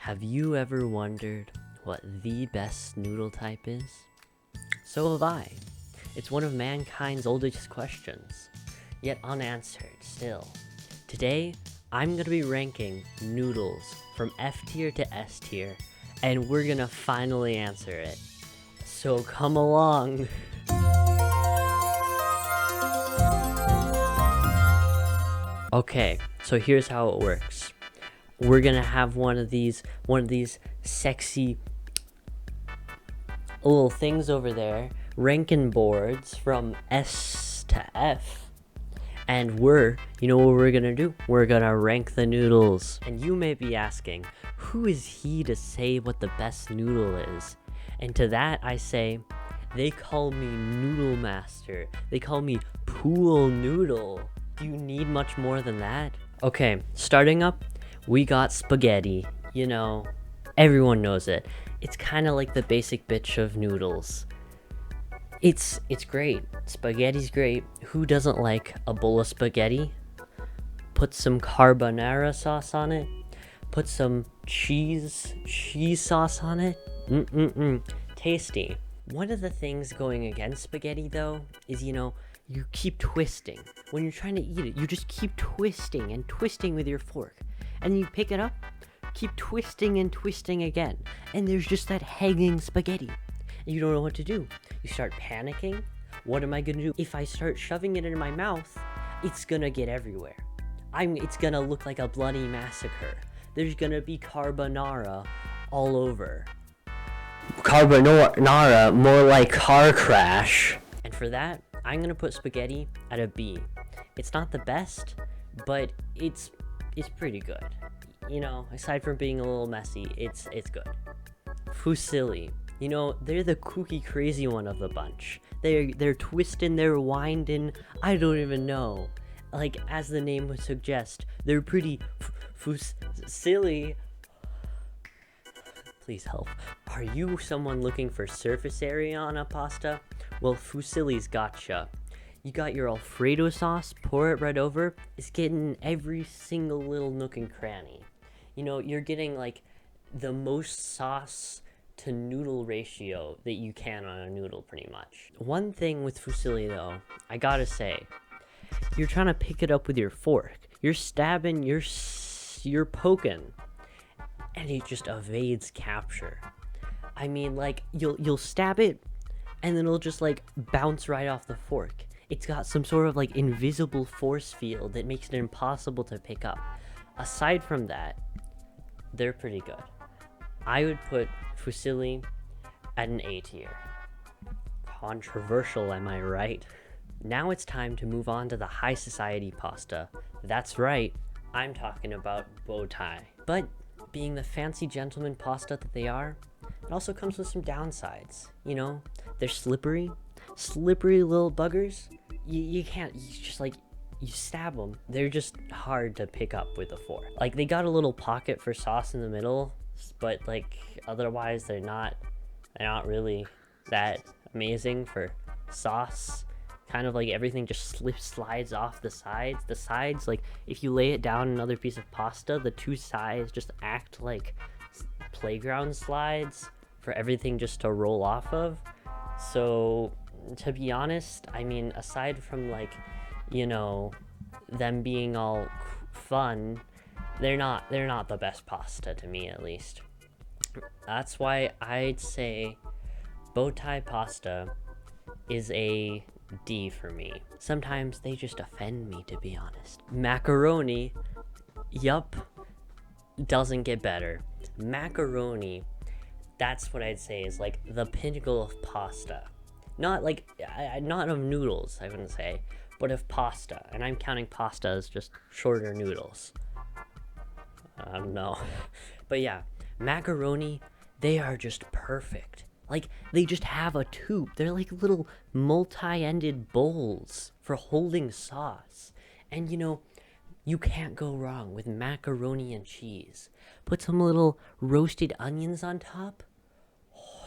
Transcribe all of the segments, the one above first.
Have you ever wondered what the best noodle type is? So have I. It's one of mankind's oldest questions, yet unanswered still. Today, I'm gonna be ranking noodles from F tier to S tier, and we're gonna finally answer it. So come along! Okay, so here's how it works. We're gonna have one of these sexy little things over there, ranking boards from S to F. And you know what we're gonna do? We're gonna rank the noodles. And you may be asking, who is he to say what the best noodle is? And to that I say, they call me Noodle Master. They call me Pool Noodle. Do you need much more than that? Okay, starting up, we got spaghetti. You know, everyone knows it. It's kind of like the basic bitch of noodles. It's great. Spaghetti's great. Who doesn't like a bowl of spaghetti? Put some carbonara sauce on it. Put some cheese sauce on it. Tasty. One of the things going against spaghetti though is, you keep twisting. When you're trying to eat it, you just keep twisting and twisting with your fork. And you pick it up, keep twisting and twisting again. And there's just that hanging spaghetti. And you don't know what to do. You start panicking. What am I gonna do? If I start shoving it in my mouth, it's gonna get everywhere. It's gonna look like a bloody massacre. There's gonna be carbonara all over. Carbonara, more like car crash. And for that, I'm gonna put spaghetti at a B. It's not the best, but it's pretty good. Aside from being a little messy, it's good. Fusilli. They're the kooky crazy one of the bunch. They're twisting, they're winding, I don't even know. Like, as the name would suggest, they're pretty silly. Please help. Are you someone looking for surface area on a pasta? Well, fusilli's gotcha. You got your Alfredo sauce, pour it right over. It's getting every single little nook and cranny. You're getting like the most sauce to noodle ratio that you can on a noodle, pretty much. One thing with fusilli though, I gotta say, you're trying to pick it up with your fork. You're stabbing, you're poking, and it just evades capture. I mean, like, you'll stab it, and then it'll just like bounce right off the fork. It's got some sort of like invisible force field that makes it impossible to pick up. Aside from that, they're pretty good. I would put fusilli at an A tier. Controversial, am I right? Now it's time to move on to the high society pasta. That's right, I'm talking about bow tie. But being the fancy gentleman pasta that they are, it also comes with some downsides. They're slippery little buggers. You can't, you stab them. They're just hard to pick up with a fork. Like, they got a little pocket for sauce in the middle, but like, otherwise they're not really that amazing for sauce. Kind of like everything just slides off the sides. The sides, like, if you lay it down another piece of pasta, the two sides just act like playground slides for everything just to roll off of. So, to be honest, I mean, aside from like, them being all fun, they're not the best pasta, to me at least. That's why I'd say bow tie pasta is a D for me. Sometimes they just offend me, to be honest. Macaroni, yup, doesn't get better. Macaroni, that's what I'd say is like the pinnacle of pasta. Not of noodles, I wouldn't say, but of pasta. And I'm counting pasta as just shorter noodles. I don't know. But yeah, macaroni, they are just perfect. Like, they just have a tube. They're like little multi-ended bowls for holding sauce. And you can't go wrong with macaroni and cheese. Put some little roasted onions on top.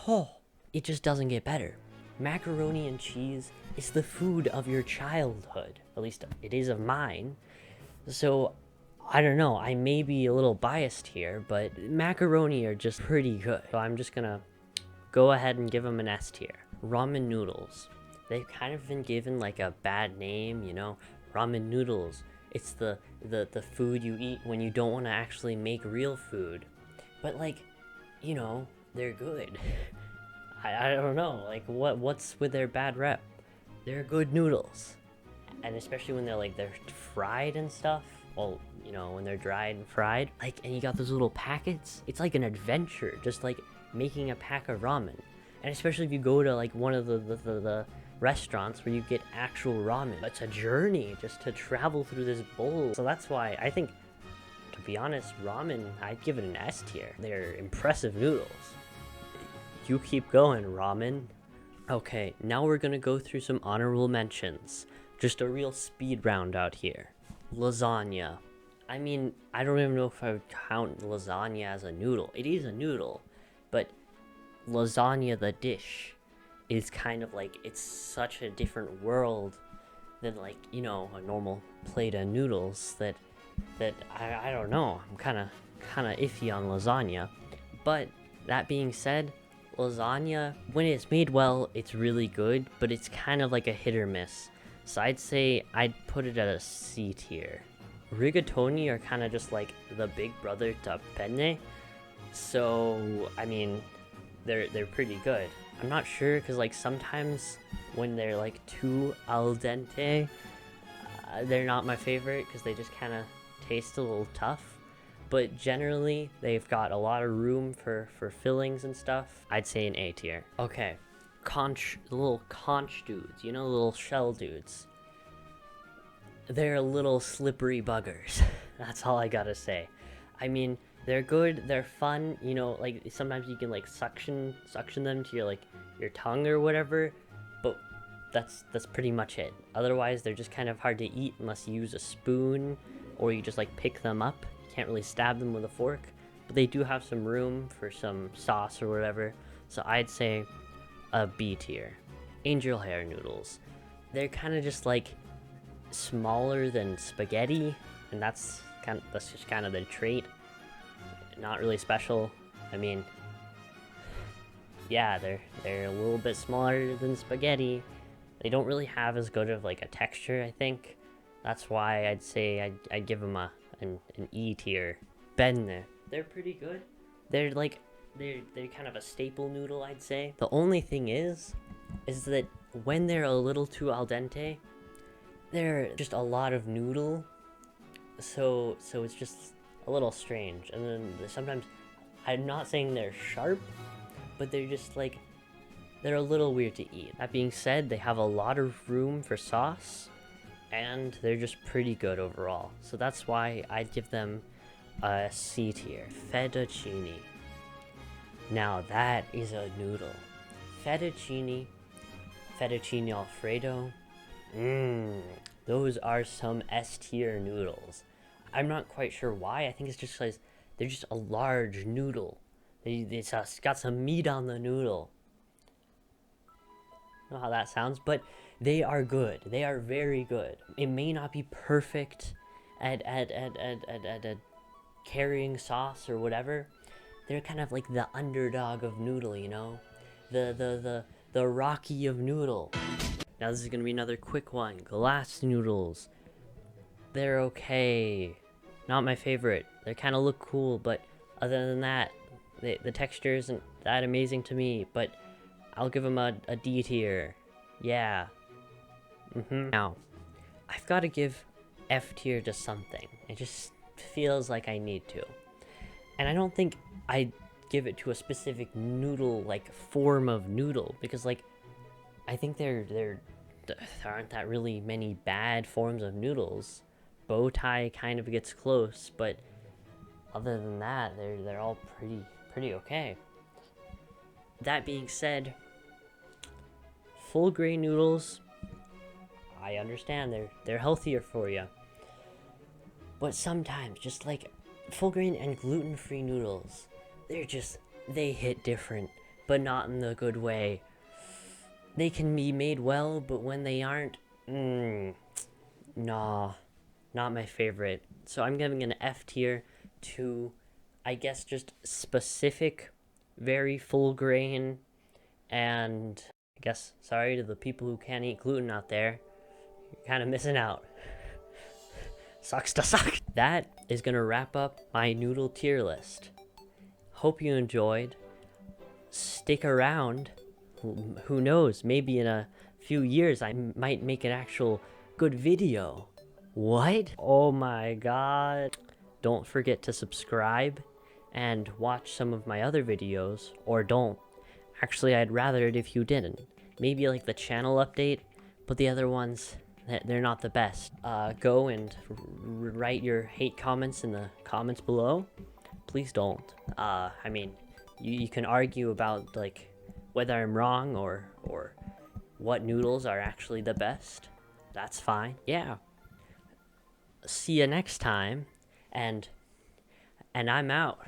Oh, it just doesn't get better. Macaroni and cheese is the food of your childhood. At least it is of mine. So I don't know, I may be a little biased here, but macaroni are just pretty good. So I'm just gonna go ahead and give them an S tier. Ramen noodles. They've kind of been given like a bad name, you know? Ramen noodles. It's the food you eat when you don't want to actually make real food. But like, you know, they're good. I don't know, like what's with their bad rep? They're good noodles. And especially when they're fried and stuff. Well, you know, when they're dried and fried. Like, and you got those little packets. It's like an adventure, just like making a pack of ramen. And especially if you go to like one of the restaurants where you get actual ramen. It's a journey just to travel through this bowl. So that's why I think, to be honest, ramen, I'd give it an S tier. They're impressive noodles. You keep going, ramen. Okay, now we're gonna go through some honorable mentions. Just a real speed round out here. Lasagna. I mean, I don't even know if I would count lasagna as a noodle. It is a noodle, but lasagna, the dish, is kind of like, it's such a different world than like, you know, a normal plate of noodles that I don't know. I'm kind of iffy on lasagna. But that being said, lasagna, when it's made well, it's really good, but it's kind of like a hit or miss. So I'd say I'd put it at a C tier. Rigatoni are kind of just like the big brother to penne. So, I mean, they're pretty good. I'm not sure, because like sometimes when they're like too al dente, they're not my favorite because they just kind of taste a little tough. But generally, they've got a lot of room for fillings and stuff. I'd say an A tier. Okay, the little conch dudes, you know, little shell dudes. They're little slippery buggers. That's all I gotta say. I mean, they're good, they're fun, you know, like sometimes you can like suction them to your tongue or whatever, but that's pretty much it. Otherwise, they're just kind of hard to eat unless you use a spoon or you just like pick them up. You can't really stab them with a fork, but they do have some room for some sauce or whatever. So I'd say a B tier. Angel hair noodles. They're kind of just like smaller than spaghetti, and that's just kind of their trait. Not really special. I mean, yeah, they're a little bit smaller than spaghetti. They don't really have as good of like a texture, I think. That's why I'd say I'd give them an E tier. Benne. They're pretty good. They're kind of a staple noodle, I'd say. The only thing is that when they're a little too al dente, they're just a lot of noodle. So it's just a little strange. And then sometimes, I'm not saying they're sharp, but they're just like, they're a little weird to eat. That being said, they have a lot of room for sauce, and they're just pretty good overall. So that's why I'd give them a C tier. Fettuccine. Now that is a noodle. Fettuccine Alfredo. Those are some S tier noodles. I'm not quite sure why. I think it's just because they're just a large noodle. It's got some meat on the noodle. I don't know how that sounds, but they are good. They are very good. It may not be perfect at carrying sauce or whatever. They're kind of like the underdog of noodle, you know? The Rocky of noodle. Now this is gonna be another quick one. Glass noodles. They're okay. Not my favorite. They kind of look cool, but other than that, the texture isn't that amazing to me, but I'll give them a D tier. Yeah. Now, I've got to give F tier to something. It just feels like I need to. And I don't think I'd give it to a specific noodle, like, form of noodle, because, like, I think there aren't that really many bad forms of noodles. Bow tie kind of gets close, but other than that, they're all pretty okay. That being said, full grain noodles, I understand they're healthier for you, but sometimes just like full grain and gluten-free noodles, they hit different, but not in the good way. They can be made well, but when they aren't, nah, not my favorite. So I'm giving an F tier to, I guess, just specific, very full grain, and I guess, sorry to the people who can't eat gluten out there, you're kind of missing out. Sucks to suck. That is gonna wrap up my noodle tier list. Hope you enjoyed. Stick around. Who knows, maybe in a few years I might make an actual good video. What? Oh my god. Don't forget to subscribe and watch some of my other videos, or don't. Actually, I'd rather it if you didn't. Maybe like the channel update, but the other ones, they're not the best. Go and write your hate comments in the comments below. Please don't. I mean, you can argue about like whether I'm wrong or what noodles are actually the best. That's fine. Yeah. See you next time, and I'm out.